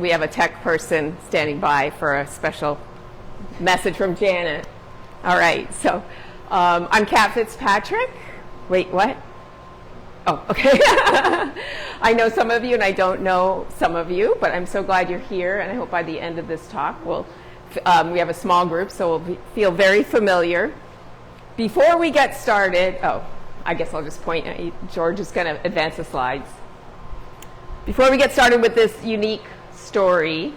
We have a tech person standing by for a special message from Janet. All right, so I'm Kat Fitzpatrick. Wait, what? Oh, okay. I know some of you and I don't know some of you, but I'm so glad you're here, and I hope by the end of this talk we have a small group, so we'll feel very familiar. Before we get started, I guess I'll just point at you. George is going to advance the slides. Before we get started with this unique story,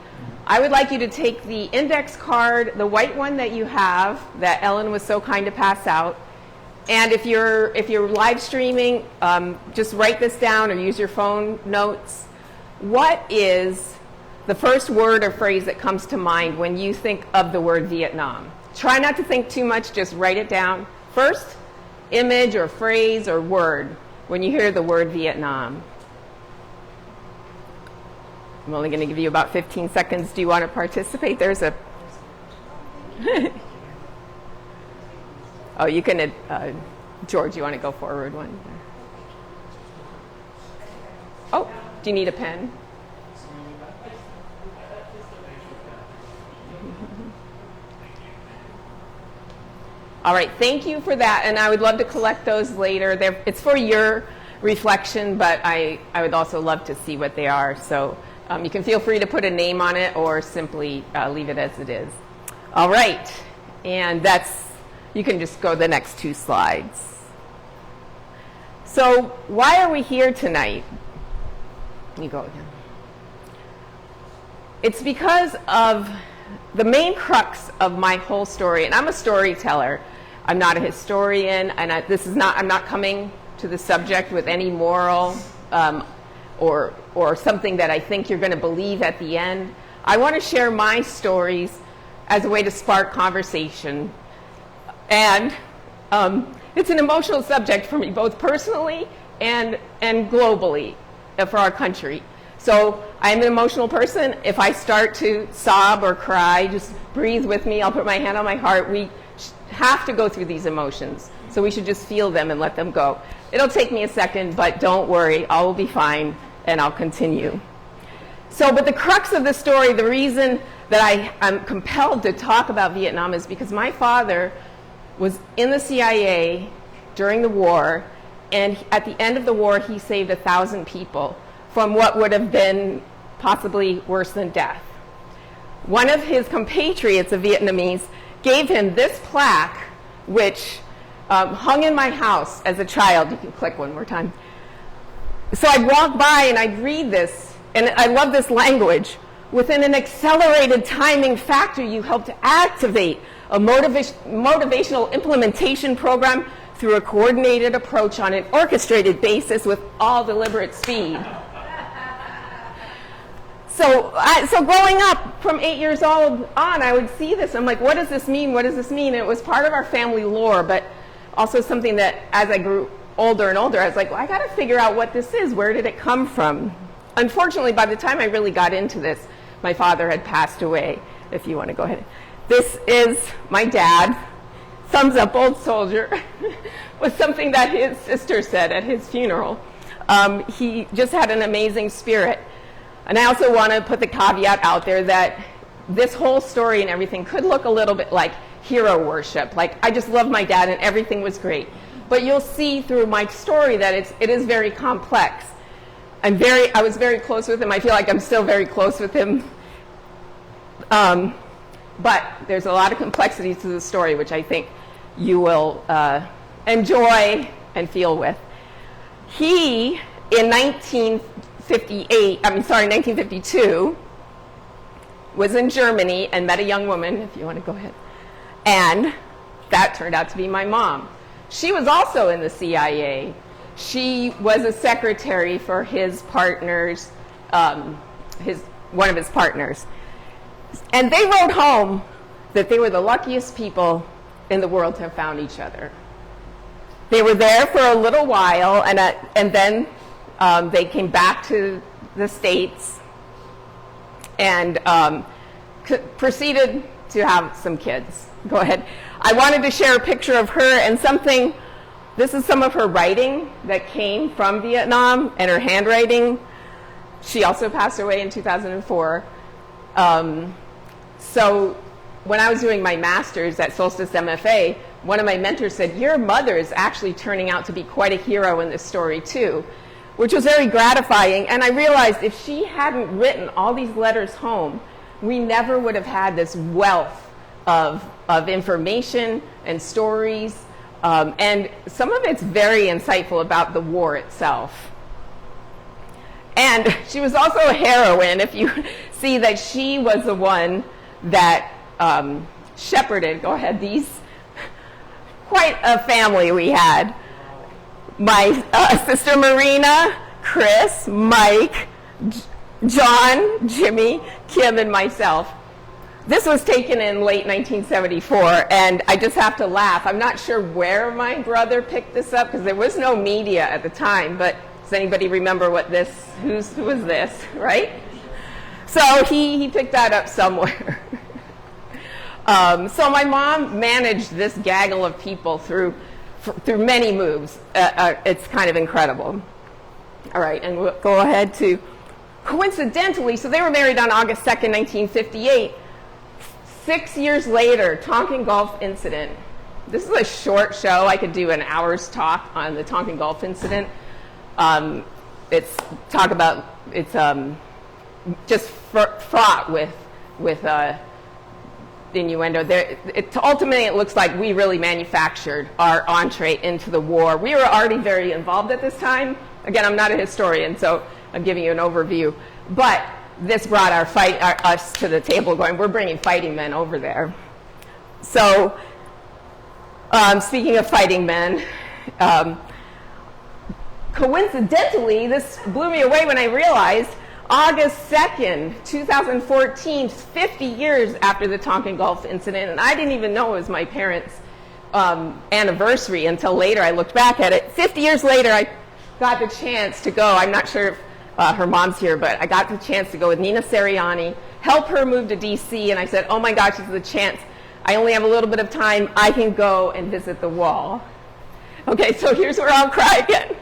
I would like you to take the index card, the white one that you have, that Ellen was so kind to pass out. And if you're live streaming, just write this down or use your phone notes. What is the first word or phrase that comes to mind when you think of the word Vietnam? Try not to think too much, just write it down. First image or phrase or word when you hear the word Vietnam. I'm only going to give you about 15 seconds. Do you want to participate? There's a... Oh, you can... George, you want to go forward one? Oh, do you need a pen? All right, thank you for that. And I would love to collect those later. It's for your reflection, but I would also love to see what they are. So you can feel free to put a name on it or simply leave it as it is. All right, and you can just go the next two slides. So why are we here tonight? You go again. It's because of the main crux of my whole story, and I'm a storyteller. I'm not a historian, and I'm not coming to the subject with any moral or something that I think you're going to believe at the end. I want to share my stories as a way to spark conversation. And it's an emotional subject for me, both personally and globally for our country. So I'm an emotional person. If I start to sob or cry, just breathe with me. I'll put my hand on my heart. We have to go through these emotions. So we should just feel them and let them go. It'll take me a second, but don't worry. All will be fine, and I'll continue. But the crux of the story, the reason that I'm compelled to talk about Vietnam is because my father was in the CIA during the war, and at the end of the war, he saved 1,000 people from what would have been possibly worse than death. One of his compatriots, a Vietnamese, gave him this plaque, which hung in my house as a child. You can click one more time. So I'd walk by and I'd read this, and I love this language. Within an accelerated timing factor, you help to activate a motivational implementation program through a coordinated approach on an orchestrated basis with all deliberate speed. So growing up from 8 years old on, I would see this. I'm like, what does this mean? What does this mean? And it was part of our family lore, but also something that as I grew older and older, I was like, well, I got to figure out what this is. Where did it come from? Unfortunately, by the time I really got into this, my father had passed away. If you want to go ahead. This is my dad. Thumbs up, old soldier. Was something that his sister said at his funeral. He just had an amazing spirit. And I also want to put the caveat out there that this whole story and everything could look a little bit like hero worship. Like, I just love my dad and everything was great. But you'll see through my story that it is very complex. I was very close with him. I feel like I'm still very close with him. But there's a lot of complexity to the story, which I think you will enjoy and feel with. He, in 1952, was in Germany and met a young woman, if you want to go ahead. And that turned out to be my mom. She was also in the CIA. She was a secretary for his partners, one of his partners. And they wrote home that they were the luckiest people in the world to have found each other. They were there for a little while, and then they came back to the States and proceeded to have some kids. Go ahead. I wanted to share a picture of her and something. This is some of her writing that came from Vietnam and her handwriting. She also passed away in 2004. So when I was doing my master's at Solstice MFA, one of my mentors said, your mother is actually turning out to be quite a hero in this story too, which was very gratifying. And I realized if she hadn't written all these letters home, we never would have had this wealth of information and stories. And some of it's very insightful about the war itself. And she was also a heroine, if you see that she was the one that shepherded, go ahead, quite a family we had. My sister Marina, Chris, Mike, John, Jimmy, Kim, and myself. This was taken in late 1974, and I just have to laugh. I'm not sure where my brother picked this up, because there was no media at the time, but does anybody remember what this, who was this, right? So he picked that up somewhere. So my mom managed this gaggle of people through many moves. It's kind of incredible. All right, and we'll go ahead to, coincidentally, so they were married on August 2nd, 1958. 6 years later, Tonkin Gulf incident. This is a short show. I could do an hour's talk on the Tonkin Gulf incident. It's just fraught with innuendo. Ultimately, it looks like we really manufactured our entree into the war. We were already very involved at this time. Again, I'm not a historian, so I'm giving you an overview. But this brought us to the table going, we're bringing fighting men over there. So, speaking of fighting men, coincidentally, this blew me away when I realized August 2nd, 2014, 50 years after the Tonkin Gulf incident, and I didn't even know it was my parents' anniversary until later. I looked back at it. 50 years later, I got the chance to go. I'm not sure if her mom's here, but I got the chance to go with Nina Seriani, help her move to DC, and I said, oh my gosh, this is a chance. I only have a little bit of time. I can go and visit the wall. Okay, so here's where I'll cry again.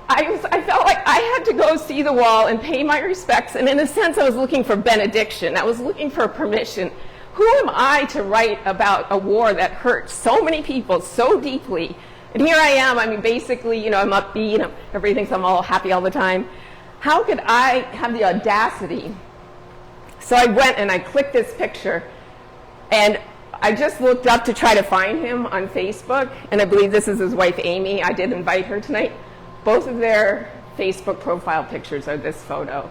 I felt like I had to go see the wall and pay my respects, and in a sense I was looking for benediction. I was looking for permission. Who am I to write about a war that hurt so many people so deeply? And here I am, I mean, basically, you know, I'm upbeat, everybody thinks I'm all happy all the time. How could I have the audacity? So I went and I clicked this picture, and I just looked up to try to find him on Facebook, and I believe this is his wife, Amy. I did invite her tonight. Both of their Facebook profile pictures are this photo.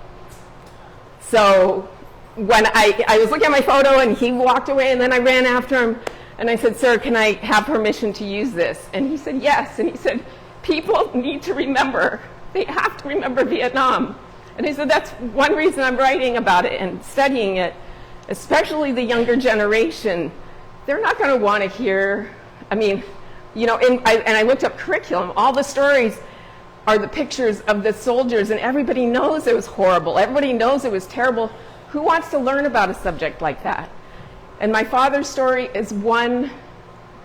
So when I was looking at my photo, and he walked away, and then I ran after him, and I said, sir, can I have permission to use this? And he said, yes. And he said, people need to remember. They have to remember Vietnam. And he said, that's one reason I'm writing about it and studying it, especially the younger generation. They're not going to want to hear, I mean, you know, and I looked up curriculum. All the stories are the pictures of the soldiers, and everybody knows it was horrible. Everybody knows it was terrible. Who wants to learn about a subject like that? And my father's story is one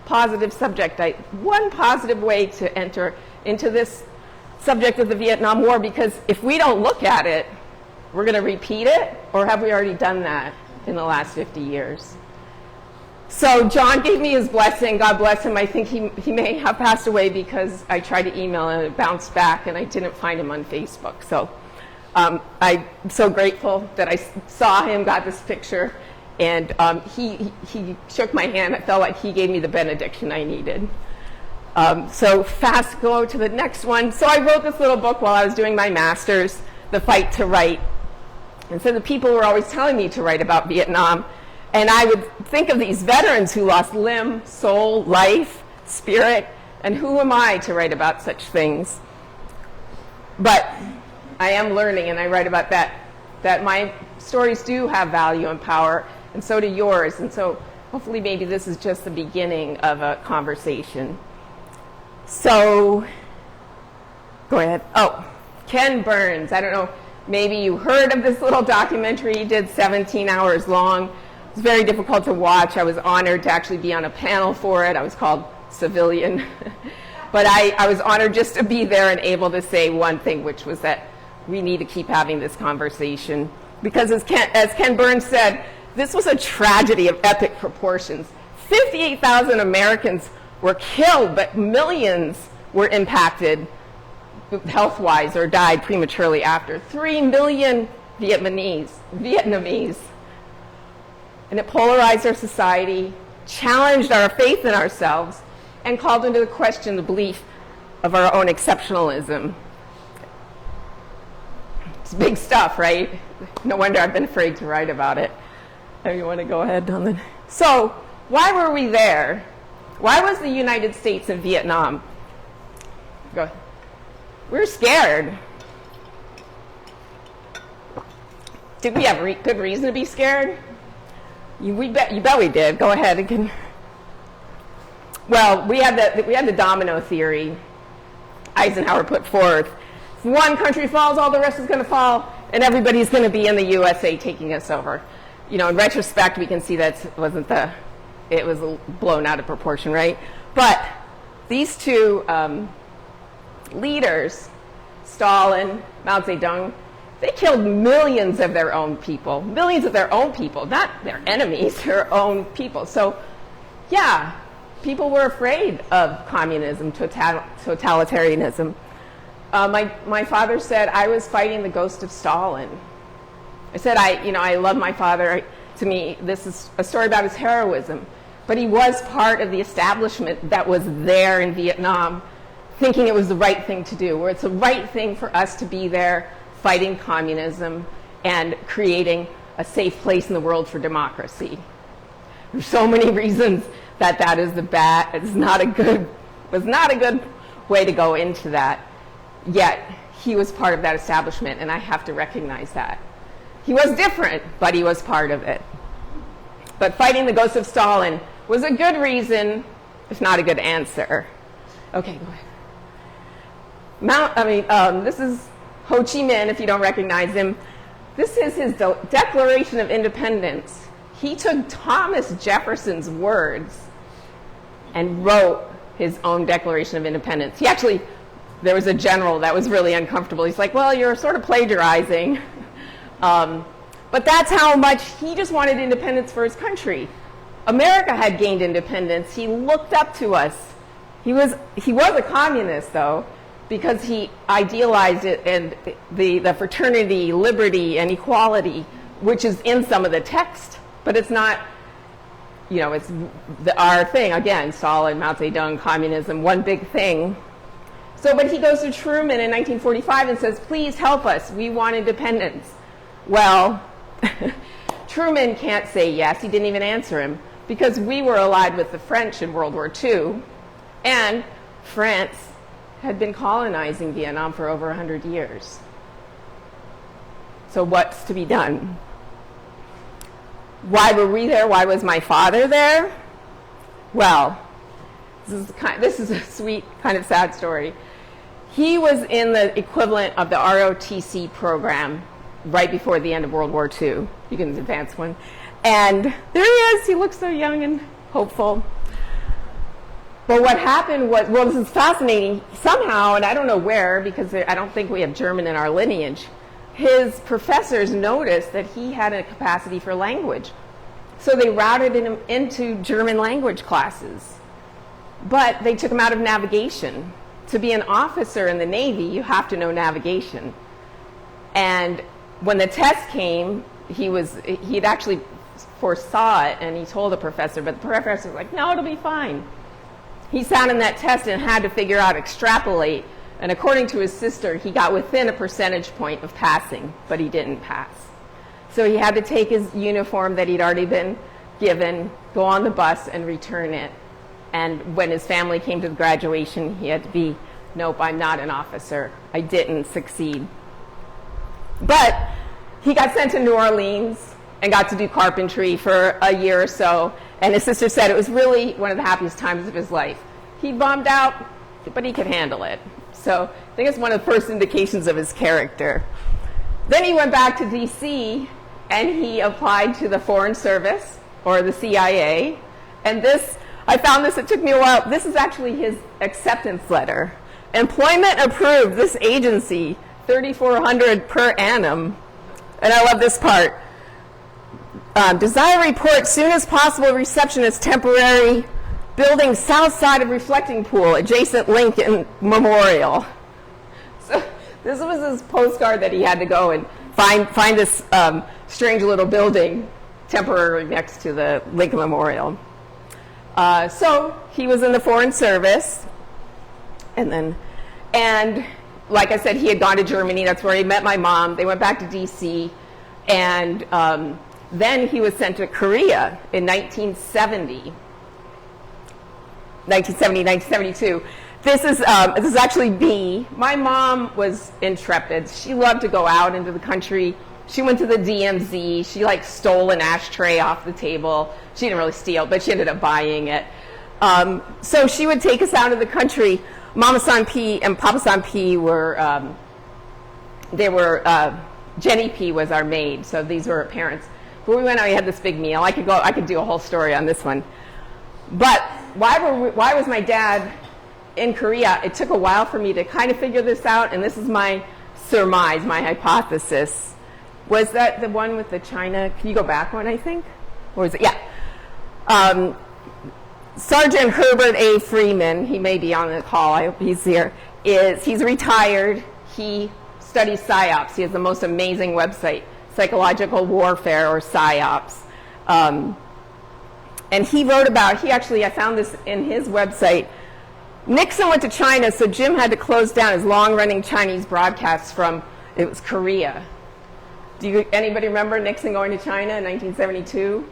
positive subject, one positive way to enter into this subject of the Vietnam War, because if we don't look at it, we're going to repeat it, or have we already done that in the last 50 years? So John gave me his blessing. God bless him. I think he may have passed away because I tried to email and it bounced back, and I didn't find him on Facebook. So I'm so grateful that I saw him, got this picture, and he shook my hand. I felt like he gave me the benediction I needed. So fast go to the next one. So I wrote this little book while I was doing my master's, The Fight to Write. And so the people were always telling me to write about Vietnam. And I would think of these veterans who lost limb, soul, life, spirit, and who am I to write about such things? But I am learning, and I write about that my stories do have value and power, and so do yours. And so hopefully maybe this is just the beginning of a conversation. So, go ahead. Oh, Ken Burns. I don't know, maybe you heard of this little documentary he did, 17 hours long. It was very difficult to watch. I was honored to actually be on a panel for it. I was called civilian. But I was honored just to be there and able to say one thing, which was that we need to keep having this conversation. Because as Ken Burns said, this was a tragedy of epic proportions. 58,000 Americans were killed, but millions were impacted health-wise or died prematurely after. 3 million Vietnamese. And it polarized our society, challenged our faith in ourselves, and called into question the belief of our own exceptionalism. It's big stuff, right? No wonder I've been afraid to write about it. If you want to go ahead on the... So, why were we there? Why was the United States in Vietnam? Go ahead. We were scared. Did we have good reason to be scared? You bet we did. Go ahead again. Well, we had the domino theory Eisenhower put forth. If one country falls, all the rest is going to fall, and everybody's going to be in the USA taking us over. You know, in retrospect, we can see that it was blown out of proportion, right? But these two leaders, Stalin, Mao Zedong, they killed millions of their own people, not their enemies, their own people. So, yeah, people were afraid of communism, totalitarianism. My father said, I was fighting the ghost of Stalin. I said, I love my father. To me, this is a story about his heroism. But he was part of the establishment that was there in Vietnam, thinking it was the right thing to do, where it's the right thing for us to be there fighting communism and creating a safe place in the world for democracy. There's so many reasons that was not a good way to go into that. Yet, he was part of that establishment, and I have to recognize that. He was different, but he was part of it. But fighting the ghost of Stalin was a good reason, if not a good answer. Okay, go ahead. This is Ho Chi Minh, if you don't recognize him. This is his Declaration of Independence. He took Thomas Jefferson's words and wrote his own Declaration of Independence. There was a general that was really uncomfortable. He's like, well, you're sort of plagiarizing. But that's how much he just wanted independence for his country. America had gained independence. He looked up to us. He was a communist, though, because he idealized it and the fraternity, liberty, and equality, which is in some of the text, but it's not, it's our thing. Again, Stalin, Mao Zedong, communism, one big thing. So, but he goes to Truman in 1945 and says, please help us. We want independence. Well, Truman can't say yes. He didn't even answer him because we were allied with the French in World War II, and France had been colonizing Vietnam for over 100 years. So what's to be done? Why were we there? Why was my father there? Well, this is a sweet, kind of sad story. He was in the equivalent of the ROTC program right before the end of World War II. You can advance one. And there he is. He looks so young and hopeful. But what happened was, well, this is fascinating. Somehow, and I don't know where, because I don't think we have German in our lineage, his professors noticed that he had a capacity for language. So they routed him into German language classes. But they took him out of navigation. To be an officer in the Navy, you have to know navigation. And when the test came, he'd actually foresaw it, and he told the professor, but the professor was like, no, it'll be fine. He sat in that test and had to figure out, extrapolate, and according to his sister, he got within a percentage point of passing, but he didn't pass. So he had to take his uniform that he'd already been given, go on the bus, and return it. And when his family came to the graduation, he had to be, nope, I'm not an officer. I didn't succeed. But he got sent to New Orleans and got to do carpentry for a year or so. And his sister said it was really one of the happiest times of his life. He bombed out, but he could handle it. So I think it's one of the first indications of his character. Then he went back to D.C. and he applied to the Foreign Service, or the CIA. And this, I found this, it took me a while. This is actually his acceptance letter. Employment approved, this agency, $3,400 per annum. And I love this part. Desire report soon as possible receptionist temporary building south side of reflecting pool adjacent Lincoln Memorial. So this was his postcard that he had to go and find this strange little building temporarily next to the Lincoln Memorial. So he was in the Foreign Service, and like I said, he had gone to Germany. That's where he met my mom. They went back to D.C., and then he was sent to Korea in 1972. This is actually B. My mom was intrepid. She loved to go out into the country. She went to the DMZ. She like stole an ashtray off the table. She didn't really steal, but she ended up buying it. So she would take us out of the country. Mama-san P and Papa-san P were, Jenny P was our maid, so these were our parents. But we went out, we had this big meal. I could do a whole story on this one. But why was my dad in Korea? It took a while for me to kind of figure this out, and this is my surmise, my hypothesis. Was that the one with the China? Can you go back one, I think? Or is it? Yeah. Sergeant Herbert A. Freeman, he may be on the call, I hope he's here, he's retired. He studies PSYOPs. He has the most amazing website, Psychological Warfare, or PSYOPs. And he wrote about, I found this in his website. Nixon went to China, so Jim had to close down his long-running Chinese broadcasts from, it was Korea. Anybody remember Nixon going to China in 1972?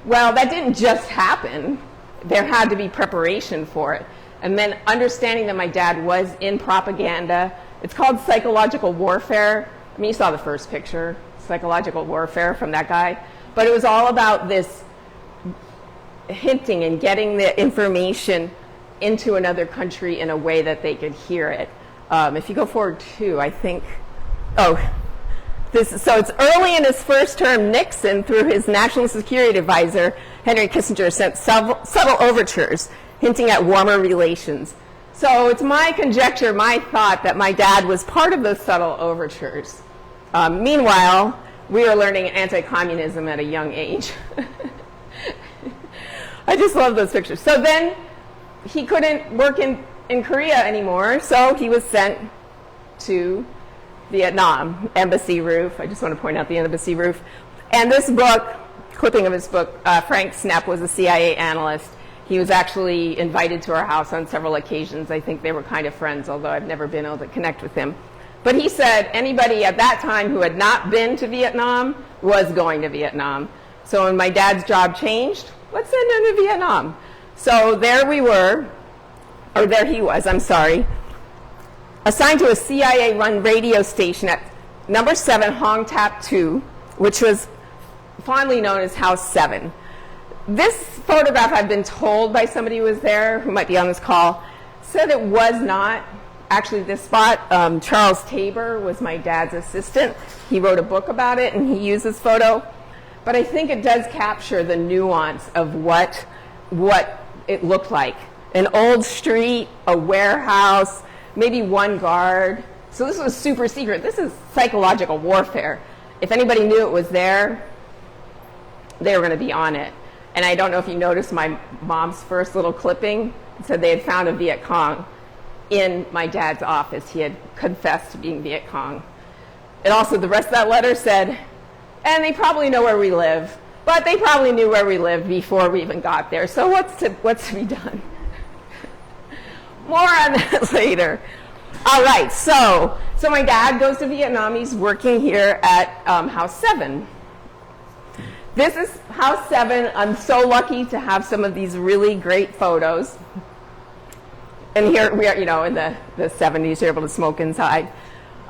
Well, that didn't just happen. There had to be preparation for it. And then understanding that my dad was in propaganda. It's called psychological warfare. I mean, you saw the first picture, psychological warfare from that guy. But it was all about this hinting and getting the information into another country in a way that they could hear it. If you go forward too, I think, so it's early in his first term, Nixon, through his national security advisor, Henry Kissinger, sent subtle overtures hinting at warmer relations. So it's my conjecture, my thought, that my dad was part of those subtle overtures. Meanwhile, we were learning anti-communism at a young age. I just love those pictures. So then he couldn't work in Korea anymore, so he was sent to Vietnam, embassy roof. I just want to point out the embassy roof. And this book, clipping of his book, Frank Snepp was a CIA analyst. He was actually invited to our house on several occasions. I think they were kind of friends, although I've never been able to connect with him. But he said anybody at that time who had not been to Vietnam was going to Vietnam. So when my dad's job changed, let's send him to Vietnam. So there we were, or there he was, I'm sorry, assigned to a CIA-run radio station at number 7 Hong Tap 2, which was fondly known as House 7. This photograph, I've been told by somebody who was there, who might be on this call, said it was not actually this spot. Charles Tabor was my dad's assistant. He wrote a book about it, and he used this photo. But I think it does capture the nuance of what it looked like. An old street, a warehouse, maybe one guard. So this was super secret. This is psychological warfare. If anybody knew it was there, they were going to be on it. And I don't know if you noticed my mom's first little clipping. It said they had found a Viet Cong in my dad's office. He had confessed to being Viet Cong. And also the rest of that letter said, and they probably know where we live, but they probably knew where we lived before we even got there. So what's to be done? More on that later. All right, so my dad goes to Vietnam. He's working here at House 7. This is House 7. I'm so lucky to have some of these really great photos. And here we are, in the 70s, you're able to smoke inside,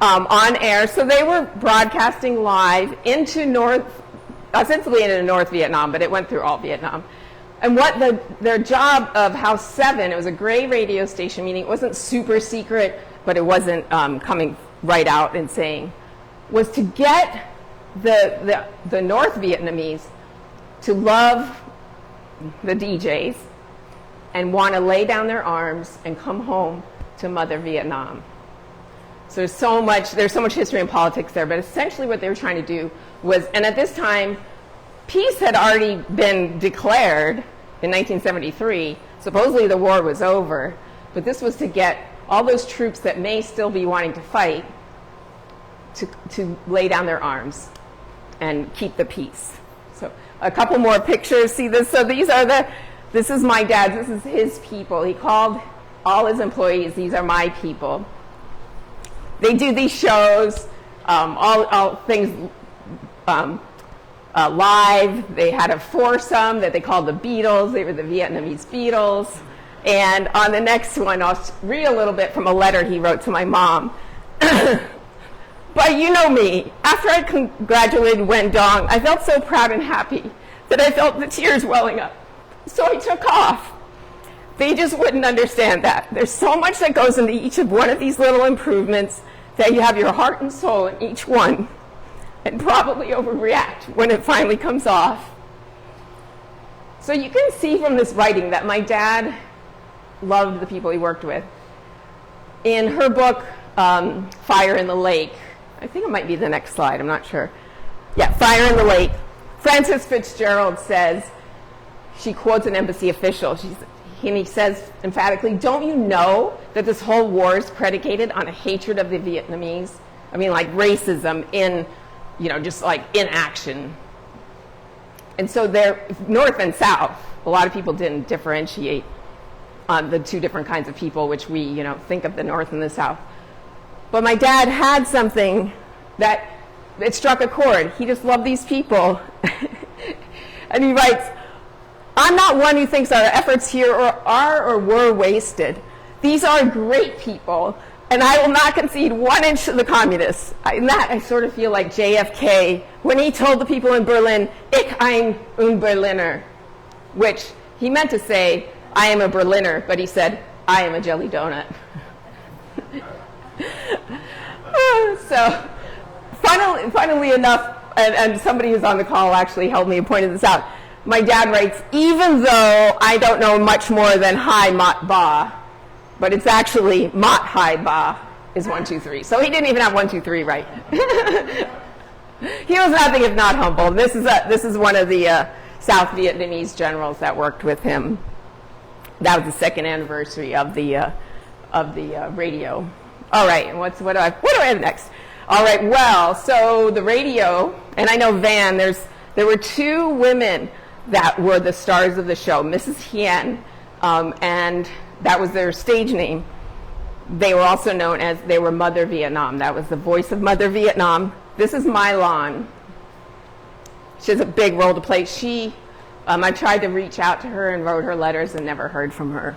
on air. So they were broadcasting live into ostensibly into North Vietnam, but it went through all Vietnam. And what their job of House 7, it was a gray radio station, meaning it wasn't super secret, but it wasn't coming right out and saying, was to get the North Vietnamese to love the DJs and want to lay down their arms and come home to Mother Vietnam. So there's so much history and politics there, but essentially what they were trying to do was, and at this time, peace had already been declared in 1973. Supposedly the war was over, but this was to get all those troops that may still be wanting to fight to lay down their arms and keep the peace. So a couple more pictures. See this? So this is my dad. This is his people. He called all his employees, these are my people. They do these shows, all things live. They had a foursome that they called the Beatles. They were the Vietnamese Beatles. And on the next one, I'll read a little bit from a letter he wrote to my mom. But you know me. After I congratulated Wen Dong, I felt so proud and happy that I felt the tears welling up. So I took off. They just wouldn't understand that. There's so much that goes into each of one of these little improvements that you have your heart and soul in each one and probably overreact when it finally comes off. So you can see from this writing that my dad loved the people he worked with. In her book, Fire in the Lake, I think it might be the next slide, I'm not sure. Yeah, Fire in the Lake. Frances Fitzgerald says, she quotes an embassy official, and he says emphatically, don't you know that this whole war is predicated on a hatred of the Vietnamese? I mean, like racism in, just like in action. And so they're North and South. A lot of people didn't differentiate the two different kinds of people, which we, think of the North and the South. But my dad had something that it struck a chord. He just loved these people. And he writes, I'm not one who thinks our efforts here are or were wasted. These are great people, and I will not concede 1 inch to the communists. In that, I sort of feel like JFK when he told the people in Berlin, Ich ein Berliner, which he meant to say, I am a Berliner, but he said, I am a jelly donut. So, funnily enough, and somebody who's on the call actually helped me and pointed this out, my dad writes, even though I don't know much more than Hai Mat Ba, but it's actually Mat Hai Ba is 1, 2, 3. So he didn't even have 1, 2, 3 right. He was nothing if not humble. This is one of the South Vietnamese generals that worked with him. That was the 2nd anniversary of the radio. All right, and what do I have next? All right, well, so the radio, and I know Van, there were 2 women that were the stars of the show, Mrs. Hien, and that was their stage name. They were also known as, they were Mother Vietnam. That was the voice of Mother Vietnam. This is My Lan. She has a big role to play. I tried to reach out to her and wrote her letters and never heard from her.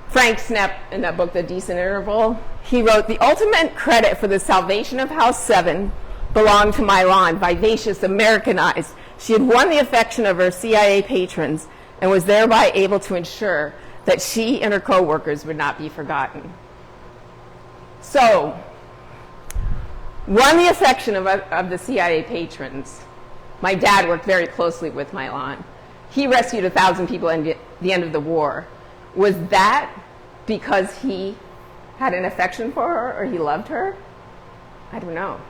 Frank Snepp, in that book, The Decent Interval, he wrote, the ultimate credit for the salvation of House 7 belonged to My Lan, vivacious, Americanized. She had won the affection of her CIA patrons and was thereby able to ensure that she and her co-workers would not be forgotten. So, won the affection of the CIA patrons. My dad worked very closely with My Lan. He rescued 1,000 people at the end of the war. Was that because he had an affection for her or he loved her? I don't know.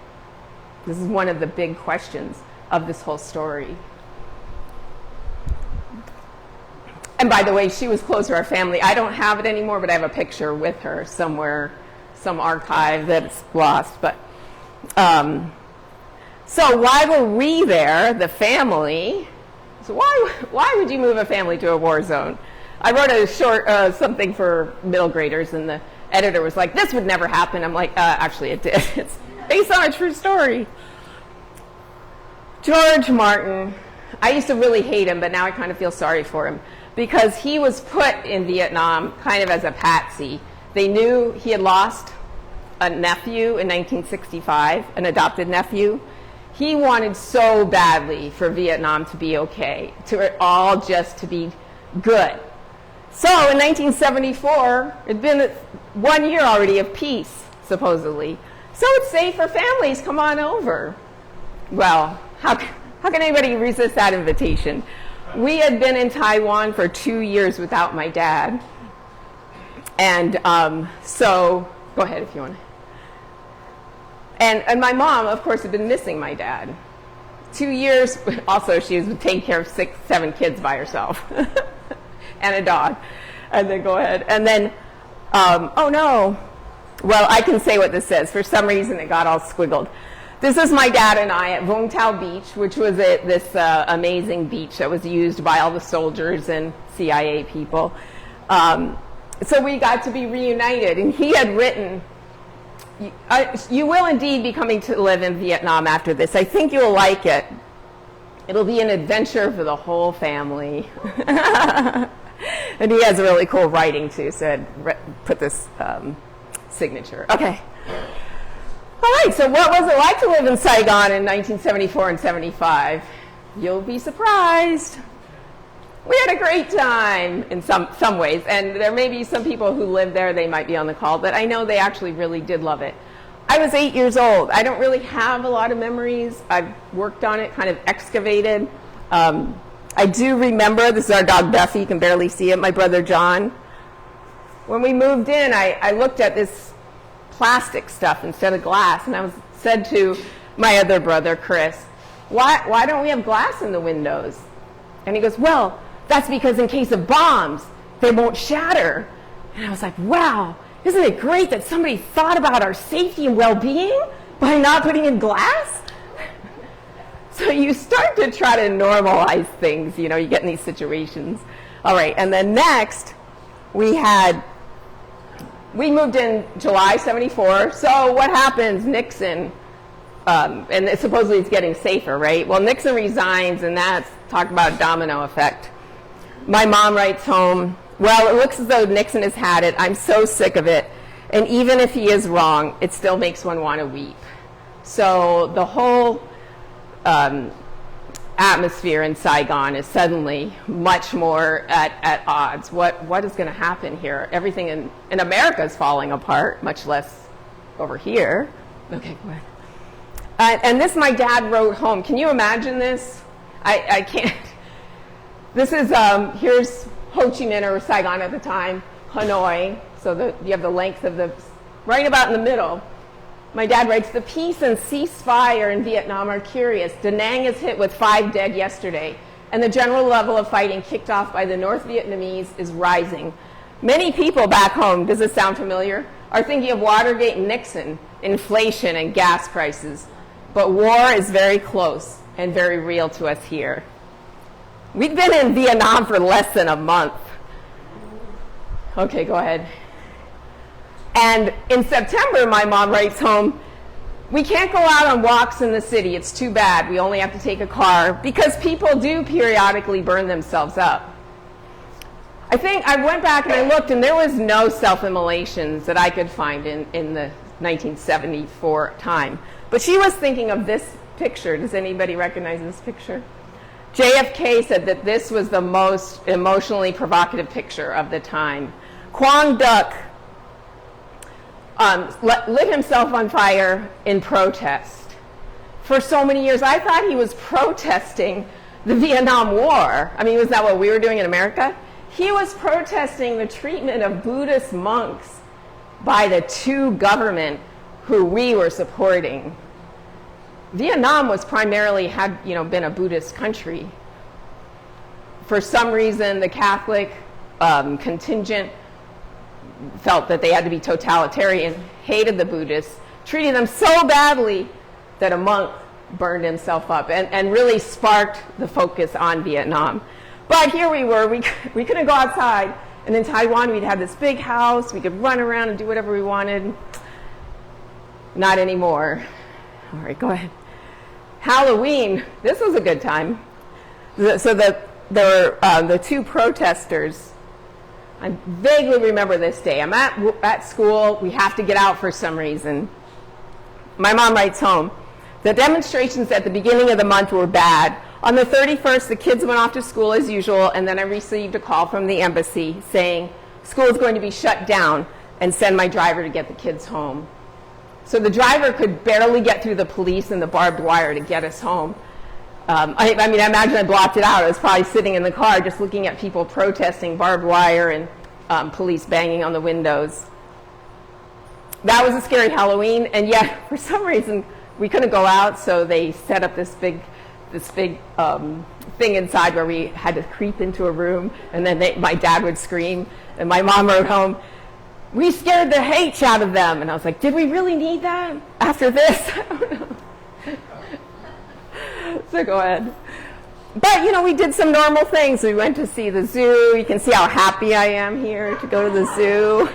This is one of the big questions of this whole story. And by the way, she was close to our family. I don't have it anymore, but I have a picture with her somewhere, some archive that's lost. But so why were we there, the family? So why would you move a family to a war zone? I wrote a short something for middle graders, and the editor was like, this would never happen. I'm like, actually it did. It's based on a true story. George Martin, I used to really hate him, but now I kind of feel sorry for him because he was put in Vietnam kind of as a patsy. They knew he had lost a nephew in 1965, an adopted nephew. He wanted so badly for Vietnam to be okay, to it all just to be good. So in 1974, it'd been 1 year already of peace, supposedly. So it's safe for families, come on over. Well, how can anybody resist that invitation? We had been in Taiwan for 2 years without my dad. And so, go ahead if you want. And my mom, of course, had been missing my dad. 2 years. Also, she was taking care of 6, 7 kids by herself and a dog. And then go ahead. And then, oh no. Well, I can say what this says. For some reason, it got all squiggled. This is my dad and I at Vung Tau Beach, which was this amazing beach that was used by all the soldiers and CIA people. So we got to be reunited. And he had written, you will indeed be coming to live in Vietnam after this. I think you'll like it. It'll be an adventure for the whole family. And he has really cool writing, too, so I'd put this signature. Okay. All right, so what was it like to live in Saigon in 1974 and 75? You'll be surprised. We had a great time in some ways, and there may be some people who live there, they might be on the call, but I know they actually really did love it. I was 8 years old. I don't really have a lot of memories. I've worked on it, kind of excavated. I do remember, this is our dog Buffy, you can barely see it, my brother John. When we moved in, I looked at this plastic stuff instead of glass, and I said to my other brother, Chris, why don't we have glass in the windows? And he goes, well, that's because in case of bombs, they won't shatter. And I was like, wow, isn't it great that somebody thought about our safety and well-being by not putting in glass? So you start to try to normalize things, you know, you get in these situations. All right, and then next, we moved in July 74. So what happens? Nixon, and supposedly it's getting safer, right? Well, Nixon resigns, and that's, talk about domino effect. My mom writes home, well, it looks as though Nixon has had it. I'm so sick of it. And even if he is wrong, it still makes one want to weep. So the whole atmosphere in Saigon is suddenly much more at odds. What is going to happen here? Everything in America is falling apart, much less over here. Okay, go ahead. And this my dad wrote home. Can you imagine this? I can't. This is, here's Ho Chi Minh or Saigon at the time, Hanoi. So you have the length of right about in the middle. My dad writes, the peace and ceasefire in Vietnam are curious. Da Nang is hit with 5 dead yesterday, and the general level of fighting kicked off by the North Vietnamese is rising. Many people back home, does this sound familiar, are thinking of Watergate and Nixon, inflation and gas prices. But war is very close and very real to us here. We've been in Vietnam for less than a month. Okay, go ahead. And in September, my mom writes home, we can't go out on walks in the city. It's too bad. We only have to take a car because people do periodically burn themselves up. I think I went back and I looked, and there was no self-immolations that I could find in the 1974 time. But she was thinking of this picture. Does anybody recognize this picture? JFK said that this was the most emotionally provocative picture of the time. Quang Duc lit himself on fire in protest. For so many years, I thought he was protesting the Vietnam War. I mean, was that what we were doing in America? He was protesting the treatment of Buddhist monks by the two government who we were supporting. Vietnam was primarily been a Buddhist country. For some reason, the Catholic contingent felt that they had to be totalitarian, hated the Buddhists, treated them so badly that a monk burned himself up and really sparked the focus on Vietnam. But here we were, we couldn't go outside. And in Taiwan, we'd have this big house, we could run around and do whatever we wanted. Not anymore. All right, go ahead. Halloween, this was a good time. So there were the two protesters. I vaguely remember this day. I'm at school. We have to get out for some reason. My mom writes home, the demonstrations at the beginning of the month were bad. On the 31st, the kids went off to school as usual, and then I received a call from the embassy saying school is going to be shut down and send my driver to get the kids home. So the driver could barely get through the police and the barbed wire to get us home. I imagine I blocked it out. I was probably sitting in the car just looking at people protesting, barbed wire and police banging on the windows. That was a scary Halloween, and yet for some reason we couldn't go out, so they set up this big this big thing inside where we had to creep into a room, and then my dad would scream, and my mom wrote home, "We scared the H out of them." And I was like, did we really need that after this? I don't know. So go ahead. But, you know, we did some normal things. We went to see the zoo. You can see how happy I am here to go to the zoo.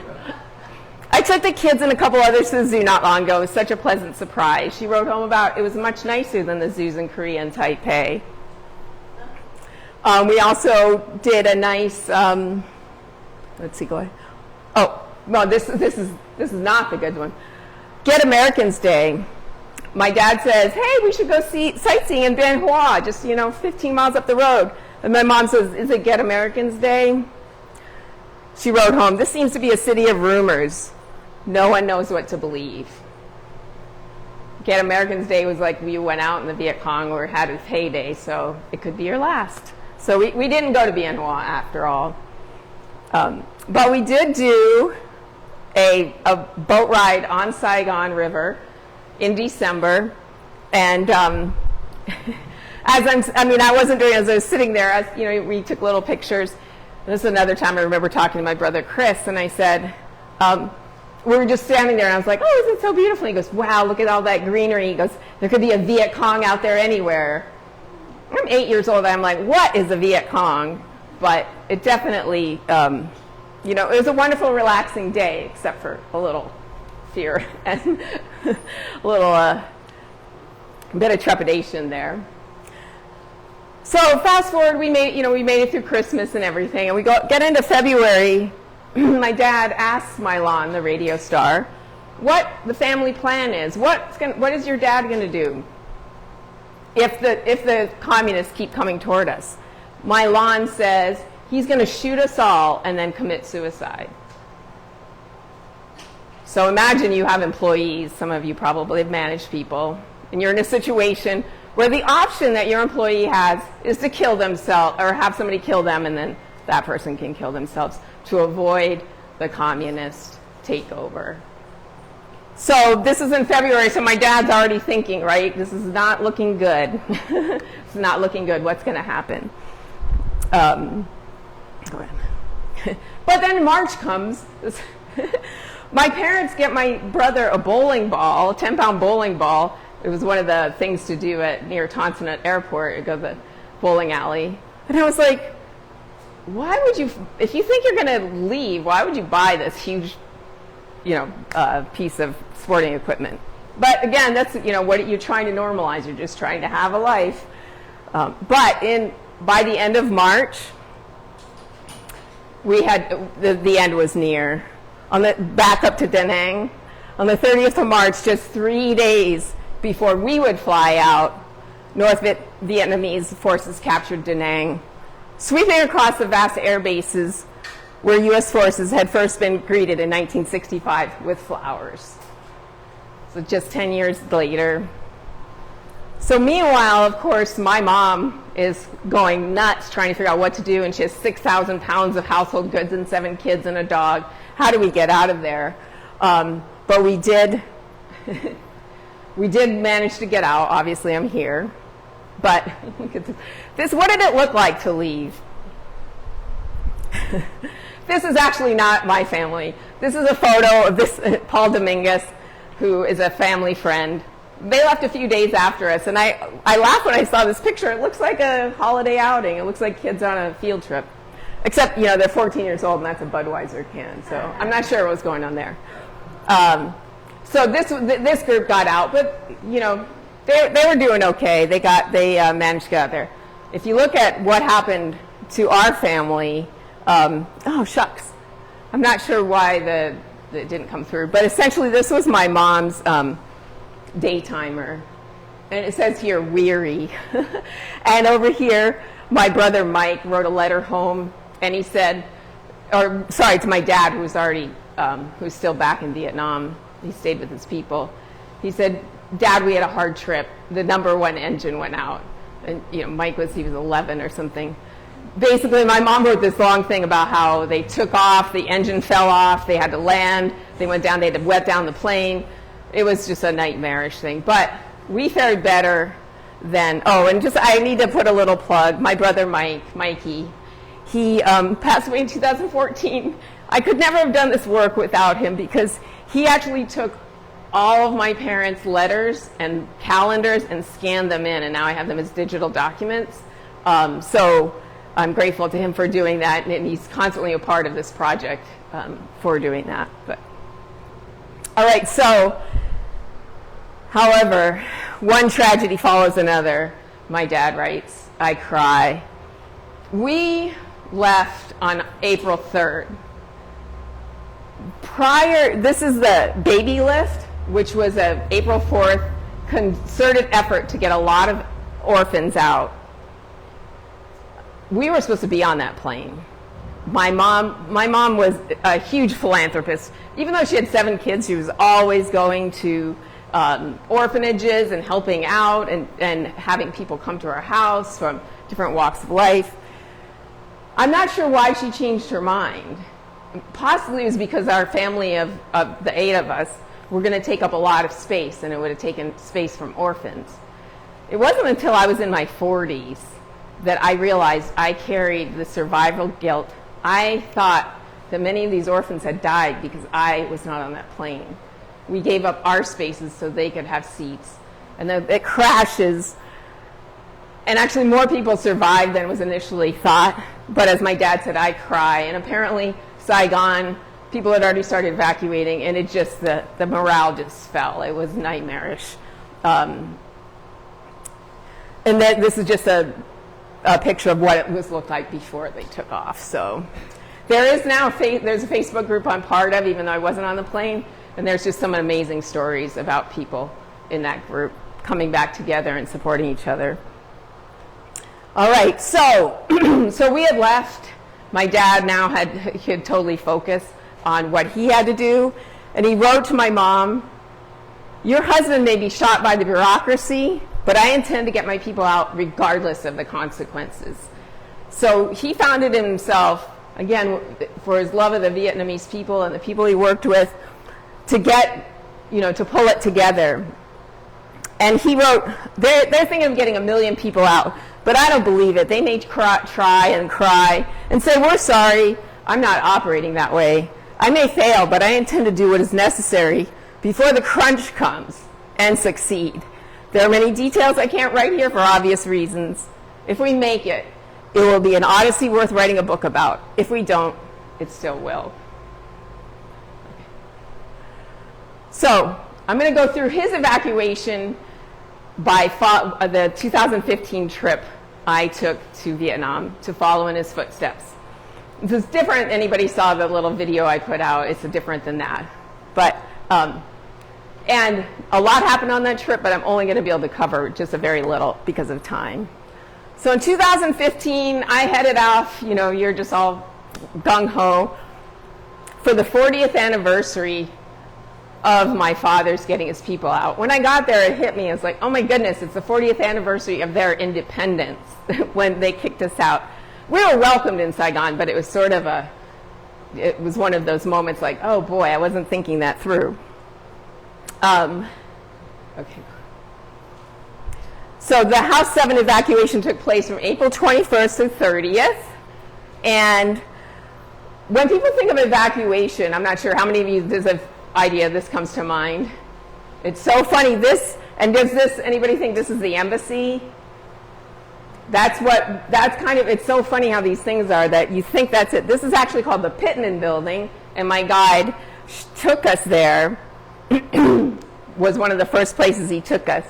I took the kids and a couple others to the zoo not long ago. It was such a pleasant surprise. She wrote home about it was much nicer than the zoos in Korea and Taipei. We also did a nice, let's see, go ahead. Oh, no, this is not the good one. Get Americans Day. My dad says, hey, we should go sightseeing in Bien Hoa, just, 15 miles up the road. And my mom says, is it Get Americans Day? She wrote home, this seems to be a city of rumors. No one knows what to believe. Get Americans Day was like we went out and the Viet Cong or had its heyday, so it could be your last. So we didn't go to Bien Hoa after all. But we did do a boat ride on Saigon River in December. And I wasn't doing it as I was sitting there. We took little pictures. This is another time I remember talking to my brother Chris, and I said, we were just standing there, and I was like, oh, isn't it so beautiful? He goes, wow, look at all that greenery. He goes, there could be a Viet Cong out there anywhere. I'm 8 years old. I'm like, what is a Viet Cong? But it definitely, it was a wonderful, relaxing day, except for a little fear and a little bit of trepidation there. So fast forward, we made it through Christmas and everything, and we get into February. My dad asks Mylon, the radio star, what the family plan is. What is your dad going to do if the communists keep coming toward us? Mylon says he's going to shoot us all and then commit suicide. So imagine you have employees. Some of you probably have managed people, and you're in a situation where the option that your employee has is to kill themselves or have somebody kill them, and then that person can kill themselves to avoid the communist takeover. So this is in February, so my dad's already thinking, right, this is not looking good. It's not looking good. What's going to happen? But then March comes. My parents get my brother a bowling ball, a 10-pound bowling ball. It was one of the things to do near Tonsonet Airport. You go to the bowling alley. And I was like, why would you, if you think you're going to leave, why would you buy this huge, piece of sporting equipment? But again, that's, what you're trying to normalize. You're just trying to have a life. But by the end of March, we had, the end was near. Back up to Da Nang, on the 30th of March, just 3 days before we would fly out, North Vietnamese forces captured Da Nang, sweeping across the vast air bases where U.S. forces had first been greeted in 1965 with flowers. So just 10 years later. So meanwhile, of course, my mom is going nuts trying to figure out what to do, and she has 6,000 pounds of household goods and 7 kids and a dog. How do we get out of there? But we did manage to get out. Obviously, I'm here. But look at this. What did it look like to leave? This is actually not my family. This is a photo of this Paul Dominguez, who is a family friend. They left a few days after us, and I laughed when I saw this picture. It looks like a holiday outing. It looks like kids on a field trip. Except, they're 14 years old, and that's a Budweiser can. So I'm not sure what's going on there. So this group got out, but, they were doing okay. They managed to get out there. If you look at what happened to our family, oh, shucks. I'm not sure why it didn't come through. But essentially, this was my mom's daytimer. And it says here, weary. And over here, my brother Mike wrote a letter home. And he said, to my dad, who's still back in Vietnam. He stayed with his people. He said, Dad, we had a hard trip. The number 1 engine went out. And, Mike was 11 or something. Basically, my mom wrote this long thing about how they took off, the engine fell off, they had to land, they went down, they had to wet down the plane. It was just a nightmarish thing. But we fared better then, oh, and just I need to put a little plug. My brother Mikey, he passed away in 2014. I could never have done this work without him because he actually took all of my parents' letters and calendars and scanned them in, and now I have them as digital documents. So I'm grateful to him for doing that, and he's constantly a part of this project for doing that. But all right, so, however, one tragedy follows another. My dad writes, I cry. We left on April 3rd. This is the baby lift, which was an April 4th concerted effort to get a lot of orphans out. We were supposed to be on that plane. My mom was a huge philanthropist. Even though she had 7 kids, she was always going to orphanages and helping out and having people come to our house from different walks of life. I'm not sure why she changed her mind. Possibly it was because our family of the 8 of us were going to take up a lot of space, and it would have taken space from orphans. It wasn't until I was in my 40s that I realized I carried the survival guilt. I thought that many of these orphans had died because I was not on that plane. We gave up our spaces so they could have seats. And then it crashes. And actually more people survived than was initially thought. But as my dad said, I cry. And apparently Saigon, people had already started evacuating, and it just, the morale just fell. It was nightmarish. And then this is just a picture of what it looked like before they took off. So there is now, there's a Facebook group I'm part of, even though I wasn't on the plane, and there's just some amazing stories about people in that group coming back together and supporting each other. All right, so so we had left. My dad now had totally focused on what he had to do, and he wrote to my mom, your husband may be shot by the bureaucracy, but I intend to get my people out regardless of the consequences. So he found it in himself, again, for his love of the Vietnamese people and the people he worked with, to get, to pull it together. And he wrote, they're thinking of getting 1 million people out, but I don't believe it. They may try and cry and say, we're sorry, I'm not operating that way. I may fail, but I intend to do what is necessary before the crunch comes and succeed. There are many details I can't write here for obvious reasons. If we make it, it will be an odyssey worth writing a book about. If we don't, it still will. So I'm going to go through his evacuation by the 2015 trip I took to Vietnam to follow in his footsteps. This is different. Anybody saw the little video I put out? It's different than that. But and a lot happened on that trip, but I'm only going to be able to cover just a very little because of time. So in 2015, I headed off. You're just all gung-ho for the 40th anniversary of my father's getting his people out. When I got there, it hit me. It's like, oh my goodness, it's the 40th anniversary of their independence when they kicked us out. We were welcomed in Saigon, but it was sort of it was one of those moments like, oh boy, I wasn't thinking that through. Okay. So the House 7 evacuation took place from April 21st to 30th. And when people think of evacuation, I'm not sure how many of you, there's an idea this comes to mind. It's so funny. Anybody think this is the embassy? It's so funny how these things are that you think that's it. This is actually called the Pittman Building, and my guide took us there. Was one of the first places he took us.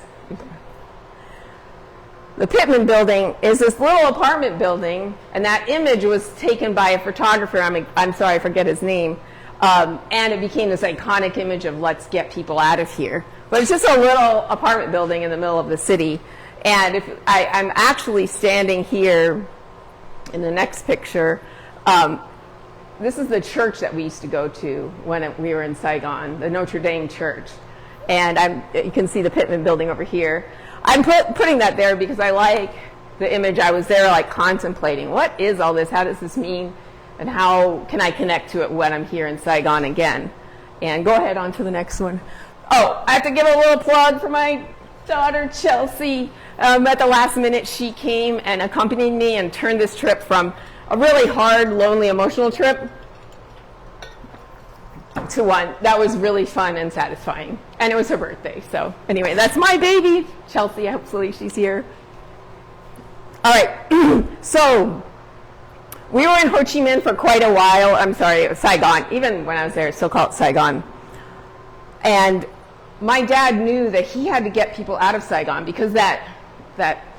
The Pittman Building is this little apartment building, and that image was taken by a photographer. I'm sorry, I forget his name. And it became this iconic image of let's get people out of here. But it's just a little apartment building in the middle of the city. And I'm actually standing here in the next picture. This is the church that we used to go to when we were in Saigon, the Notre Dame Church. And you can see the Pittman Building over here. I'm putting that there because I like the image. I was there contemplating, what is all this? How does this mean? And how can I connect to it when I'm here in Saigon again? And go ahead on to the next one. Oh, I have to give a little plug for my daughter, Chelsea, at the last minute, she came and accompanied me and turned this trip from a really hard, lonely, emotional trip to one that was really fun and satisfying. And it was her birthday. So anyway, that's my baby, Chelsea. Hopefully she's here. All right. So we were in Ho Chi Minh for quite a while. I'm sorry, Saigon. Even when I was there, it's still called Saigon. And my dad knew that he had to get people out of Saigon because that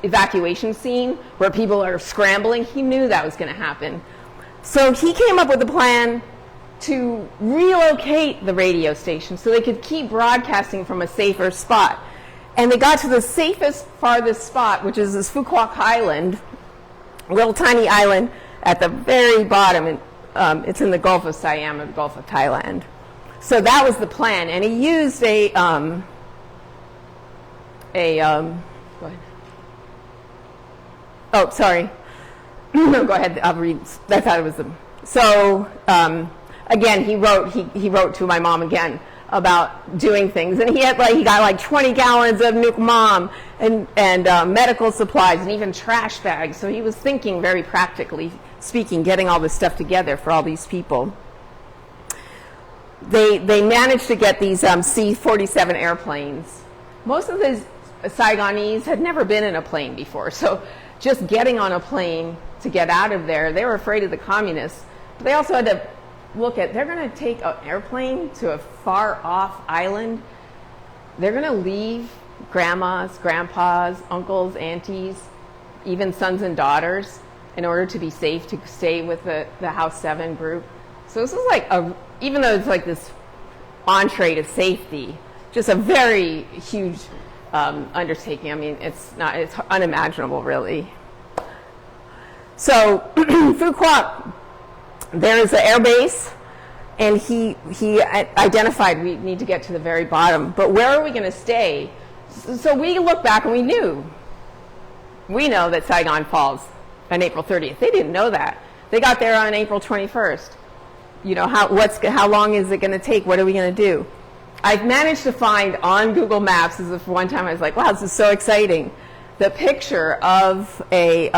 evacuation scene where people are scrambling, he knew that was going to happen. So he came up with a plan to relocate the radio station so they could keep broadcasting from a safer spot. And they got to the safest, farthest spot, which is this Phu Quoc Island, a little tiny island at the very bottom. It's in the Gulf of Siam or the Gulf of Thailand. So that was the plan. And he used go ahead. Oh, sorry. No, go ahead. I'll read. I thought it was the. So again, he wrote to my mom again about doing things, and he got like 20 gallons of Nuke Mom and medical supplies and even trash bags. So he was thinking very practically speaking, getting all this stuff together for all these people. They managed to get these C-47 airplanes. Most of the Saigonese had never been in a plane before, so just getting on a plane to get out of there, they were afraid of the communists. But they also had to look at, they're going to take an airplane to a far-off island. They're going to leave grandmas, grandpas, uncles, aunties, even sons and daughters in order to be safe to stay with the House 7 group. So this is like even though it's like this entree to safety, just a very huge undertaking. I mean, it's unimaginable, really. So Phu Quoc, there is an air base, and he identified we need to get to the very bottom. But where are we going to stay? So we look back and we know that Saigon falls on April 30th. They didn't know that. They got there on April 21st. You know, how long is it going to take? What are we going to do? I've managed to find on Google Maps, this is one time I was like, wow, this is so exciting, the picture of where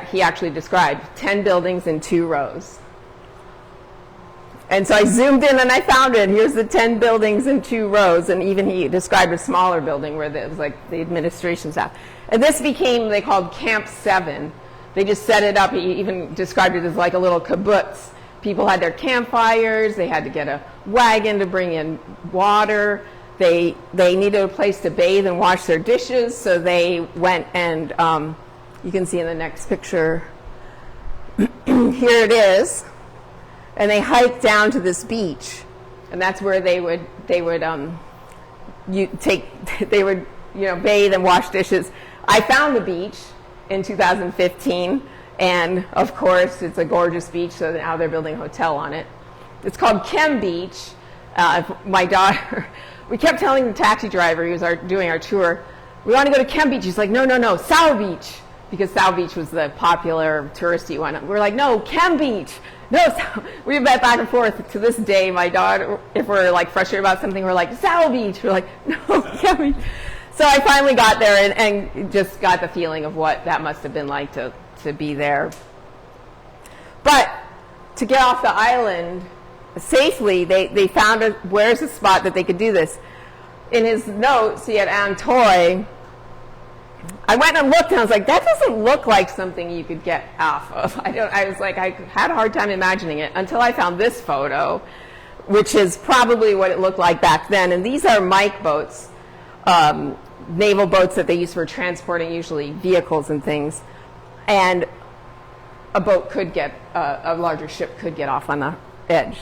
he actually described 10 buildings in 2 rows. And so I zoomed in and I found it. Here's the 10 buildings in 2 rows. And even he described a smaller building where it was like the administration staff. And this became, they called Camp 7. They just set it up. He even described it as like a little kibbutz. People had their campfires. They had to get a wagon to bring in water. They needed a place to bathe and wash their dishes. So they went and, you can see in the next picture, here it is. And they hiked down to this beach. And that's where they would bathe and wash dishes. I found the beach in 2015, and of course it's a gorgeous beach, so now they're building a hotel on it. It's called Kem Beach. My daughter, we kept telling the taxi driver, he was doing our tour, we want to go to Kem Beach. He's like, no, Sao Beach, because Sao Beach was the popular touristy one. We're like, no, Kem Beach. No, we've been back and forth to this day. My daughter, if we're like frustrated about something, we're like, Sao Beach. We're like, no, Kem Beach. So I finally got there and just got the feeling of what that must have been like to be there. But to get off the island safely, they found where's the spot that they could do this. In his notes, he had Antoy. I went and looked and I was like, that doesn't look like something you could get off of. I was like, I had a hard time imagining it until I found this photo, which is probably what it looked like back then. And these are Mike boats. Naval boats that they use for transporting usually vehicles and things, and a boat could get, a larger ship could get off on the edge.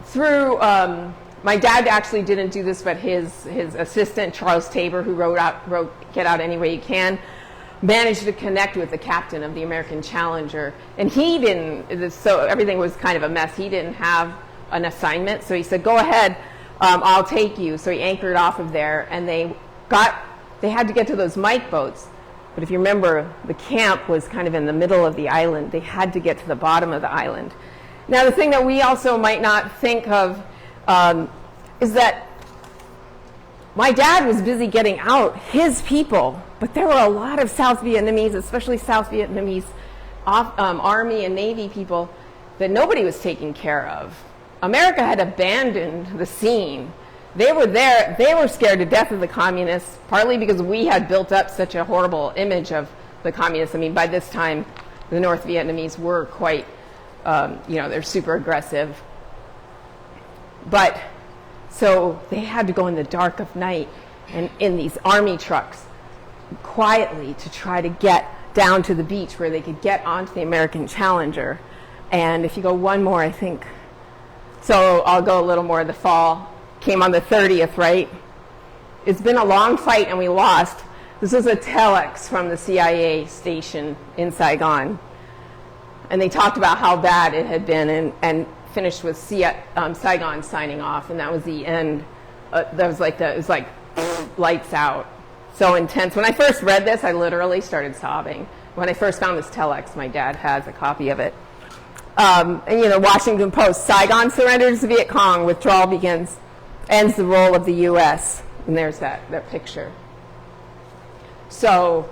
Through, my dad actually didn't do this, but his assistant, Charles Tabor, who wrote Get Out Any Way You Can, managed to connect with the captain of the American Challenger, and he didn't, so everything was kind of a mess. He didn't have an assignment, so he said, go ahead. I'll take you. So he anchored off of there, and they had to get to those Mike boats. But if you remember, the camp was kind of in the middle of the island. They had to get to the bottom of the island. Now, the thing that we also might not think of is that my dad was busy getting out his people, but there were a lot of South Vietnamese, especially South Vietnamese Army and Navy people, that nobody was taking care of. America had abandoned the scene. They were there, they were scared to death of the communists, partly because we had built up such a horrible image of the communists. I mean, by this time, the North Vietnamese were quite, they're super aggressive. But, so they had to go in the dark of night and in these army trucks quietly to try to get down to the beach where they could get onto the American Challenger. And if you go one more, I think, so I'll go a little more. The fall came on the 30th, right? It's been a long fight and we lost. This was a telex from the CIA station in Saigon. And they talked about how bad it had been and finished with Saigon signing off, and that was the end. It was like lights out. So intense. When I first read this, I literally started sobbing. When I first found this telex, my dad has a copy of it. Washington Post, Saigon surrenders to Viet Cong, withdrawal begins, ends the role of the U.S. And there's that picture. So,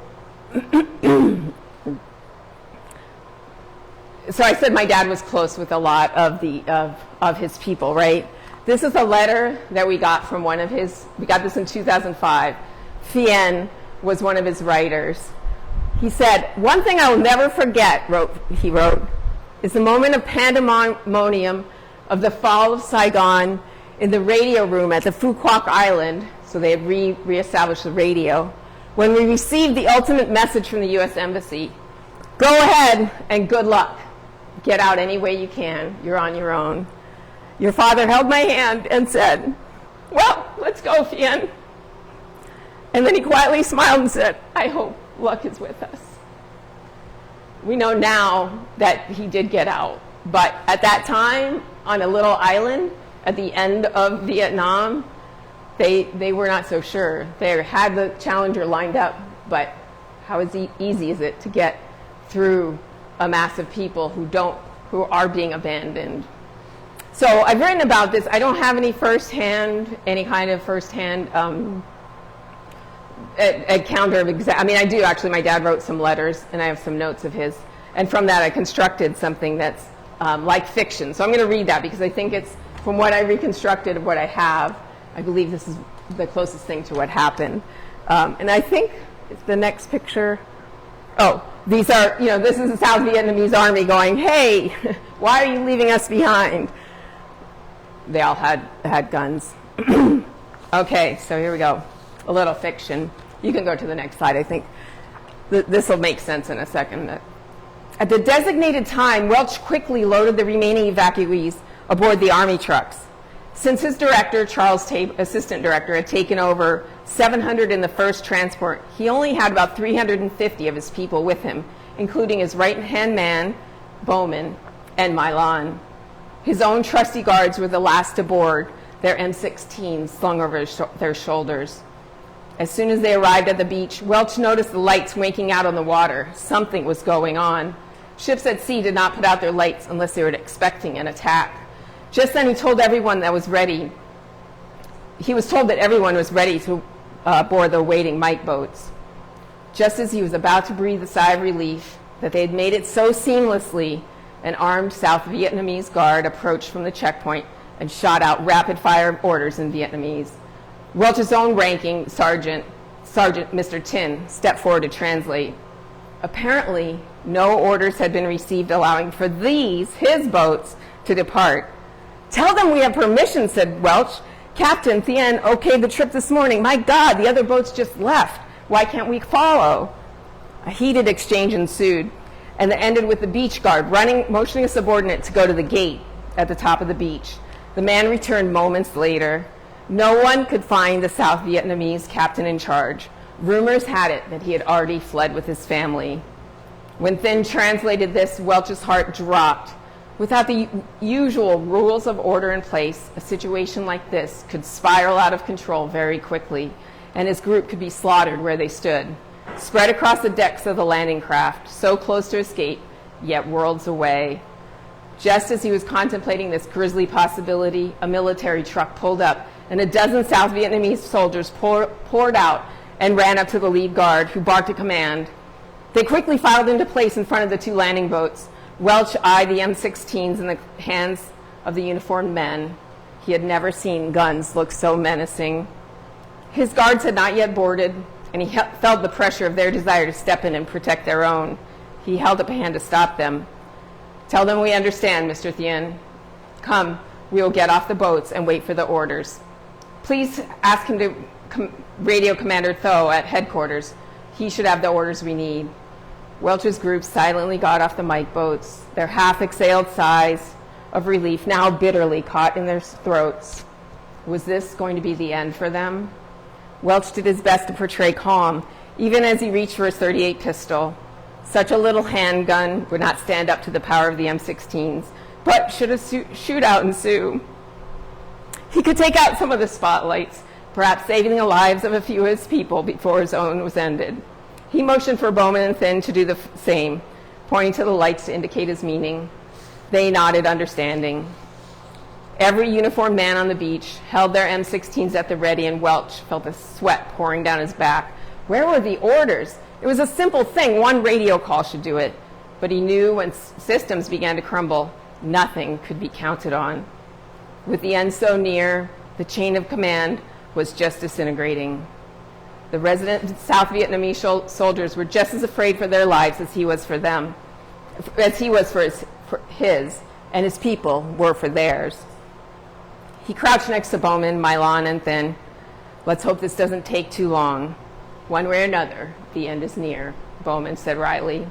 so I said my dad was close with a lot of his people, right? This is a letter that we got from we got this in 2005. Thien was one of his writers. He said, "One thing I will never forget," he wrote, "is the moment of pandemonium of the fall of Saigon in the radio room at the Phu Quoc Island," so they had reestablished the radio, "when we received the ultimate message from the U.S. Embassy. Go ahead and good luck. Get out any way you can. You're on your own. Your father held my hand and said, 'Well, let's go, Thien.' And then he quietly smiled and said, 'I hope luck is with us.'" We know now that he did get out. But at that time, on a little island at the end of Vietnam, they were not so sure. They had the Challenger lined up, but how easy is it to get through a mass of people who are being abandoned? So I've written about this. I don't have any kind of firsthand account of I mean, I do actually. My dad wrote some letters, and I have some notes of his. And from that, I constructed something that's like fiction. So I'm going to read that because I think it's, from what I reconstructed of what I have, I believe this is the closest thing to what happened. And I think it's the next picture. Oh, these are, this is the South Vietnamese army going, "Hey, why are you leaving us behind?" They all had guns. Okay, so here we go. A little fiction. You can go to the next slide, I think. This will make sense in a second. At the designated time, Welch quickly loaded the remaining evacuees aboard the army trucks. Since his director, Charles Tabor, assistant director, had taken over 700 in the first transport, he only had about 350 of his people with him, including his right-hand man, Bowman, and Milan. His own trusty guards were the last aboard, their M16s slung over their shoulders. As soon as they arrived at the beach, Welch noticed the lights winking out on the water. Something was going on. Ships at sea did not put out their lights unless they were expecting an attack. Just then he told everyone that was ready. He was told that everyone was ready to board the waiting Mike boats. Just as he was about to breathe a sigh of relief that they had made it so seamlessly, an armed South Vietnamese guard approached from the checkpoint and shot out rapid-fire orders in Vietnamese. Welch's own ranking Sergeant Mr. Tin stepped forward to translate. Apparently, no orders had been received allowing for his boats, to depart. "Tell them we have permission," said Welch. "Captain Thien okayed the trip this morning. My God, the other boats just left. Why can't we follow?" A heated exchange ensued, and it ended with the beach guard motioning a subordinate to go to the gate at the top of the beach. The man returned moments later. No one could find the South Vietnamese captain in charge. Rumors had it that he had already fled with his family. When Thien translated this, Welch's heart dropped. Without the usual rules of order in place, a situation like this could spiral out of control very quickly, and his group could be slaughtered where they stood, spread across the decks of the landing craft, so close to escape, yet worlds away. Just as he was contemplating this grisly possibility, a military truck pulled up and a dozen South Vietnamese soldiers poured out and ran up to the lead guard, who barked a command. They quickly filed into place in front of the two landing boats. Welch eyed the M16s in the hands of the uniformed men. He had never seen guns look so menacing. His guards had not yet boarded, and he felt the pressure of their desire to step in and protect their own. He held up a hand to stop them. "Tell them we understand, Mr. Thien. Come, we will get off the boats and wait for the orders. Please ask him to radio Commander Tho at headquarters. He should have the orders we need." Welch's group silently got off the Mike boats, their half-exhaled sighs of relief now bitterly caught in their throats. Was this going to be the end for them? Welch did his best to portray calm, even as he reached for his .38 pistol. Such a little handgun would not stand up to the power of the M16s, but should a shootout ensue, he could take out some of the spotlights, perhaps saving the lives of a few of his people before his own was ended. He motioned for Bowman and Thin to do the same, pointing to the lights to indicate his meaning. They nodded understanding. Every uniformed man on the beach held their M16s at the ready, and Welch felt a sweat pouring down his back. Where were the orders? It was a simple thing. One radio call should do it. But he knew when systems began to crumble, nothing could be counted on. With the end so near, the chain of command was just disintegrating. The resident South Vietnamese soldiers were just as afraid for their lives as he was for them, as he was for his, and his people were for theirs. He crouched next to Bowman, Milan, and Thin. "Let's hope this doesn't take too long. One way or another, the end is near," Bowman said wryly.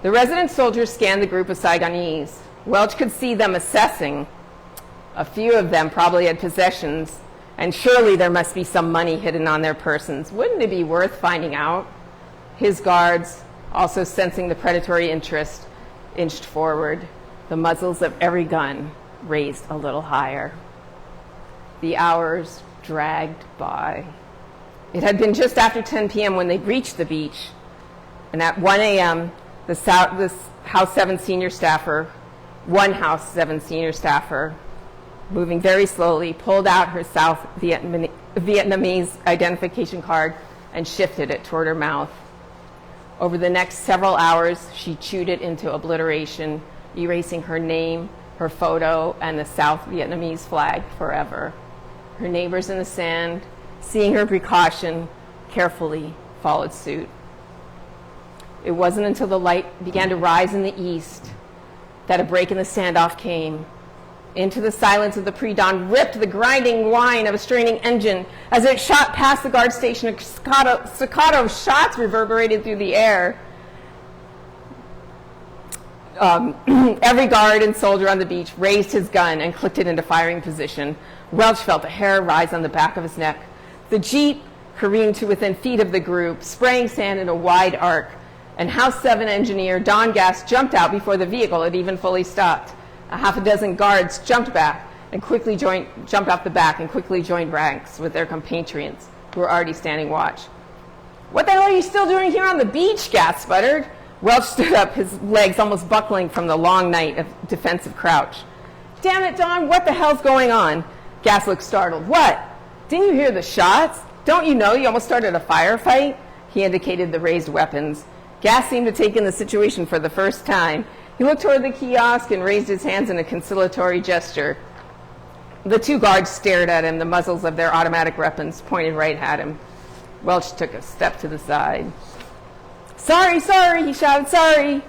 The resident soldiers scanned the group of Saigonese. Welch could see them assessing. A few of them probably had possessions, and surely there must be some money hidden on their persons. Wouldn't it be worth finding out? His guards, also sensing the predatory interest, inched forward, the muzzles of every gun raised a little higher. The hours dragged by. It had been just after 10 p.m. when they reached the beach, and at 1 a.m., the House 7 senior staffer, one House 7 senior staffer, moving very slowly, pulled out her South Vietnamese identification card and shifted it toward her mouth. Over the next several hours, she chewed it into obliteration, erasing her name, her photo, and the South Vietnamese flag forever. Her neighbors in the sand, seeing her precaution, carefully followed suit. It wasn't until the light began to rise in the east that a break in the standoff came. Into the silence of the pre-dawn ripped the grinding whine of a straining engine. As it shot past the guard station, a staccato of shots reverberated through the air. Every guard and soldier on the beach raised his gun and clicked it into firing position. Welch felt a hair rise on the back of his neck. The Jeep careened to within feet of the group, spraying sand in a wide arc, and House 7 engineer Don Gass jumped out before the vehicle had even fully stopped. A half a dozen guards jumped off the back and quickly joined ranks with their compatriots who were already standing watch. "What the hell are you still doing here on the beach?" Gass sputtered. Welch stood up, his legs almost buckling from the long night of defensive crouch. "Damn it, Don, what the hell's going on?" Gass looked startled. "What? Didn't you hear the shots? Don't you know you almost started a firefight?" He indicated the raised weapons. Gass seemed to take in the situation for the first time. He looked toward the kiosk and raised his hands in a conciliatory gesture. The two guards stared at him, the muzzles of their automatic weapons pointed right at him. Welch took a step to the side. "Sorry, sorry," he shouted, "sorry."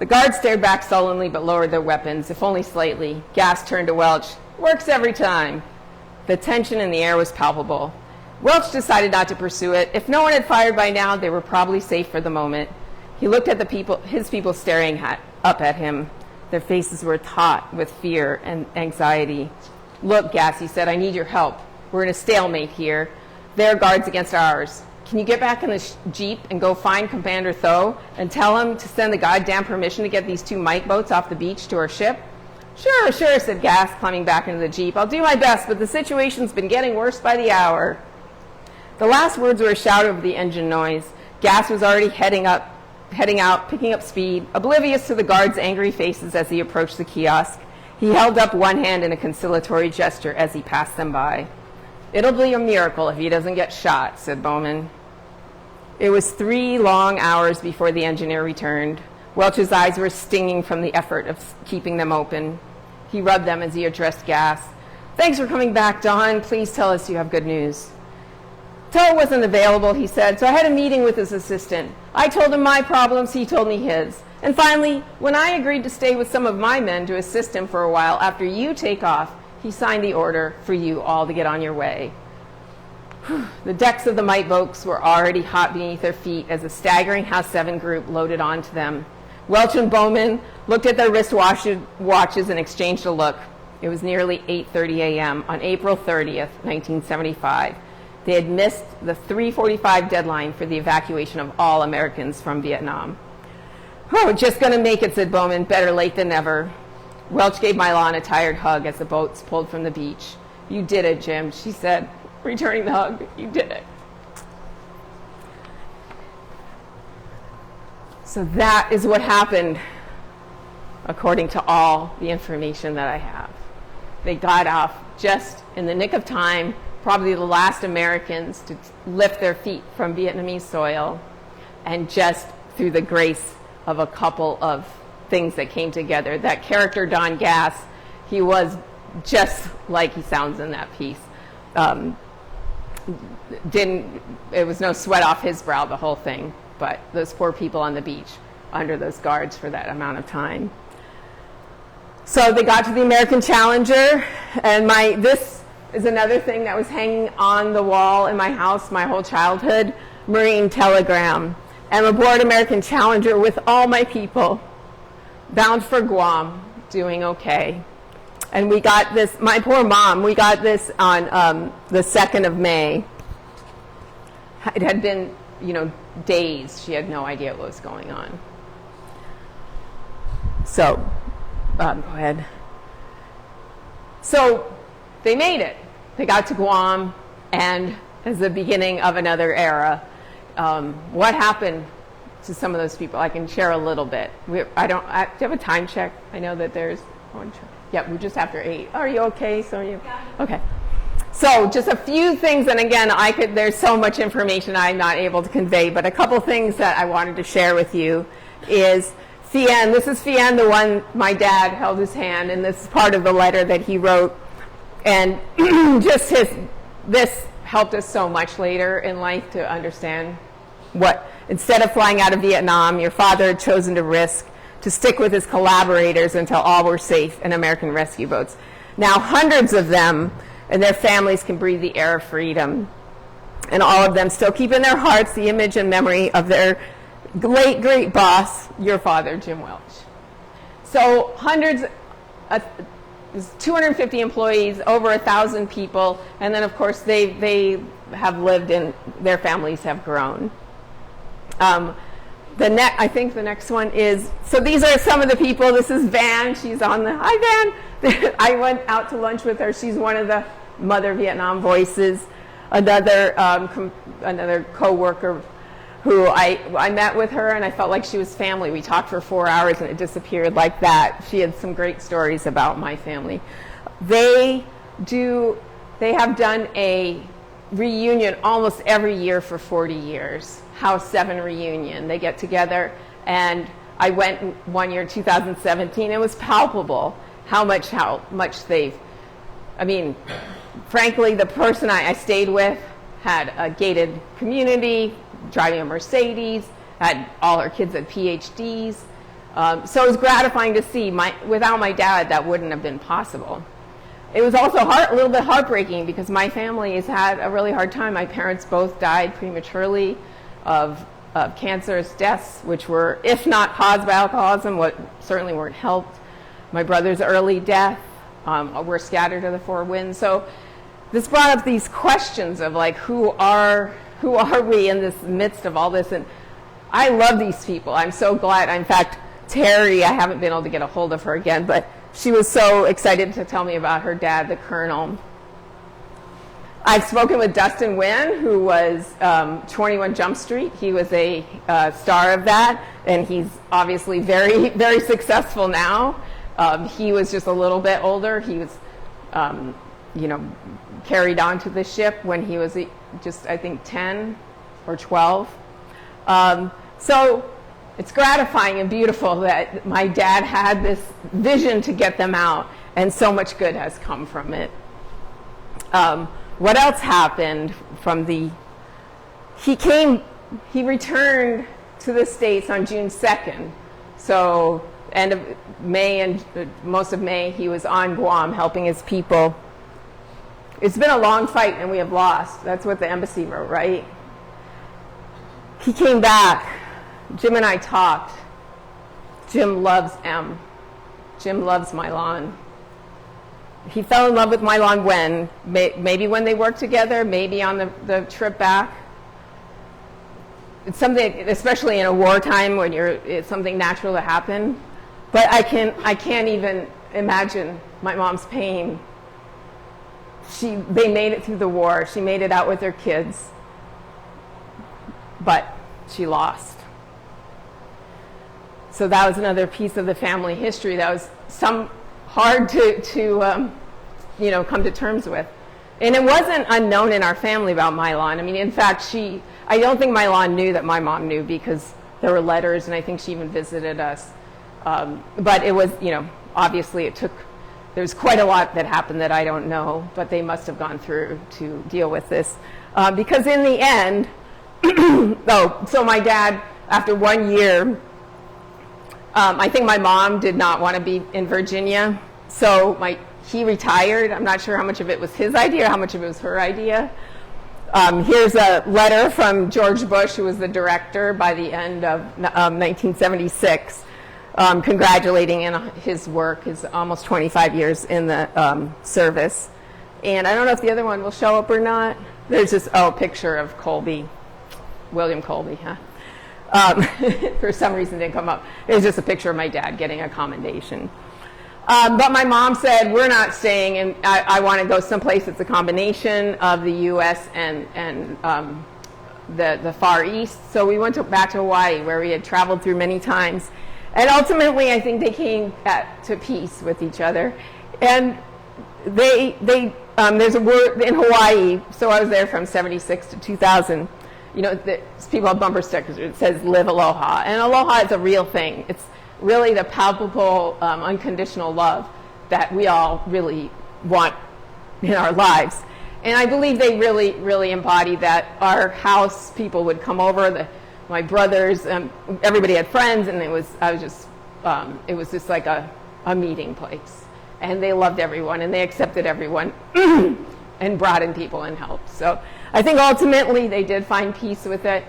The guards stared back sullenly but lowered their weapons, if only slightly. Gass turned to Welch. "Works every time." The tension in the air was palpable. Welch decided not to pursue it. If no one had fired by now, they were probably safe for the moment. He looked at his people staring up at him. Their faces were taut with fear and anxiety. "Look, Gass," he said, "I need your help. We're in a stalemate here. Their guards against ours. Can you get back in the Jeep and go find Commander Tho and tell him to send the goddamn permission to get these two Mike boats off the beach to our ship?" Sure, said Gass, climbing back into the Jeep. "I'll do my best, but the situation's been getting worse by the hour." The last words were a shout over the engine noise. Gass was already heading out, picking up speed, oblivious to the guards' angry faces as he approached the kiosk. He held up one hand in a conciliatory gesture as he passed them by. "It'll be a miracle if he doesn't get shot," said Bowman. It was 3 long hours before the engineer returned. Welch's eyes were stinging from the effort of keeping them open. He rubbed them as he addressed Gass. "Thanks for coming back, Don. Please tell us you have good news." "Tow wasn't available," he said, "so I had a meeting with his assistant. I told him my problems, he told me his. And finally, when I agreed to stay with some of my men to assist him for a while after you take off, he signed the order for you all to get on your way." The decks of the mite boats were already hot beneath their feet as a staggering House 7 group loaded onto them. Welch and Bowman looked at their wrist watches and exchanged a look. It was nearly 8:30 a.m. on April 30th, 1975. They had missed the 3:45 deadline for the evacuation of all Americans from Vietnam. "Oh, just going to make it," said Bowman. "Better late than never." Welch gave Milan a tired hug as the boats pulled from the beach. "You did it, Jim," she said, returning the hug. "You did it." So that is what happened, according to all the information that I have. They got off just in the nick of time, probably the last Americans to lift their feet from Vietnamese soil, and just through the grace of a couple of things that came together. That character, Don Gass, he was just like he sounds in that piece. It was no sweat off his brow, the whole thing, but those poor people on the beach under those guards for that amount of time. So they got to the American Challenger, and this is another thing that was hanging on the wall in my house my whole childhood, Marine telegram. "I'm aboard American Challenger with all my people, bound for Guam, doing okay." And we got this, my poor mom, we got this on the 2nd of May. It had been, days. She had no idea what was going on. So, go ahead. So they made it. They got to Guam, and as the beginning of another era. What happened to some of those people? I can share a little bit. Do you have a time check? I know that there's one check. Yeah, we're just after 8. Are you okay, Sonia? Yeah. Okay. So just a few things, and again, there's so much information I'm not able to convey, but a couple things that I wanted to share with you is Fien. This is Fien, the one my dad held his hand, and this is part of the letter that he wrote. And just this helped us so much later in life to understand what, instead of flying out of Vietnam, your father had chosen to risk to stick with his collaborators until all were safe in American rescue boats. Now hundreds of them and their families can breathe the air of freedom, and all of them still keep in their hearts the image and memory of their great boss, your father, Jim Welch. So hundreds, 250 employees, over 1,000 people, and then of course they have lived and their families have grown. I think the next one is, so these are some of the people. This is Van. She's on the, hi Van. I went out to lunch with her. She's one of the Mother Vietnam voices. Another co-worker who I met with her and I felt like she was family. We talked for 4 hours and it disappeared like that. She had some great stories about my family. They have done a reunion almost every year for 40 years. House 7 reunion. They get together, and I went one year, 2017. It was palpable how much they've, frankly, the person I stayed with had a gated community, driving a Mercedes, had all her kids had PhDs. So it was gratifying to see. Without my dad, that wouldn't have been possible. It was also a little bit heartbreaking because my family has had a really hard time. My parents both died prematurely of cancerous deaths, which were, if not caused by alcoholism, certainly weren't helped. My brother's early death, were scattered to the four winds. So this brought up these questions of like, who are we in this midst of all this? And I love these people. I'm so glad. In fact, Terry, I haven't been able to get a hold of her again, but she was so excited to tell me about her dad, the Colonel. I've spoken with Dustin Nguyen, who was 21 Jump Street. He was a star of that, and he's obviously very, very successful now. He was just a little bit older. He was, carried onto the ship when he was just, I think, 10 or 12. So it's gratifying and beautiful that my dad had this vision to get them out, and so much good has come from it. What else happened from he returned to the States on June 2nd. So end of May and most of May, he was on Guam helping his people. It's been a long fight and we have lost. That's what the embassy wrote, right? He came back. Jim and I talked. Jim loves M. Jim loves Milan. He fell in love with Milan when? Maybe when they worked together, maybe on the trip back. It's something, especially in a wartime when it's something natural to happen. But I can't even imagine my mom's pain. They made it through the war. She made it out with her kids. But she lost. So that was another piece of the family history that was hard to come to terms with. And it wasn't unknown in our family about Milan. I mean, in fact, I don't think Milan knew that my mom knew because there were letters, and I think she even visited us. But it was, obviously there's quite a lot that happened that I don't know, but they must have gone through to deal with this. Because in the end, so my dad, after 1 year, I think my mom did not want to be in Virginia, so he retired. I'm not sure how much of it was his idea, how much of it was her idea. Here's a letter from George Bush, who was the director by the end of 1976, congratulating his work, his almost 25 years in the service. And I don't know if the other one will show up or not. There's just, a picture of Colby, William Colby, huh? For some reason didn't come up. It was just a picture of my dad getting a commendation. But my mom said, we're not staying, and I want to go someplace that's a combination of the U.S. and the Far East. So we went back to Hawaii, where we had traveled through many times. And ultimately, I think they came to peace with each other. And there's a word in Hawaii, so I was there from 76 to 2000. People have bumper stickers. It says, live aloha. And aloha is a real thing. It's really the palpable, unconditional love that we all really want in our lives. And I believe they really, really embody that. Our house, people would come over, my brothers, everybody had friends, and it was just like a meeting place. And they loved everyone, and they accepted everyone, and brought in people and helped. So I think ultimately they did find peace with it.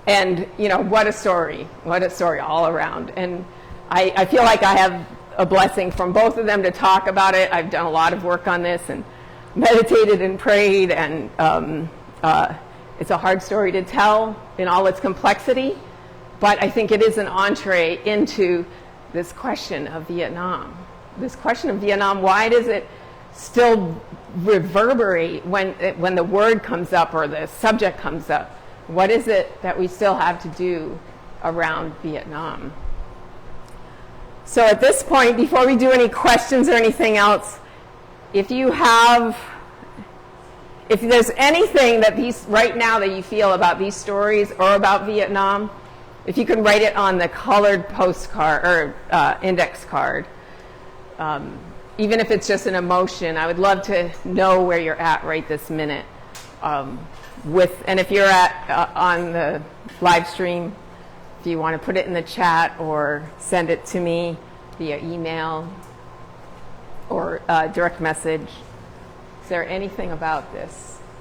And, what a story all around. And I feel like I have a blessing from both of them to talk about it. I've done a lot of work on this and meditated and prayed, and it's a hard story to tell in all its complexity, but I think it is an entree into this question of Vietnam. This question of Vietnam, why does it still reverberate when the word comes up or the subject comes up? What is it that we still have to do around Vietnam? So at this point, before we do any questions or anything else, if there's anything that right now that you feel about these stories or about Vietnam, if you can write it on the colored postcard or index card, even if it's just an emotion, I would love to know where you're at right this minute. And if you're on the live stream, if you want to put it in the chat or send it to me via email or direct message. Is there anything about this?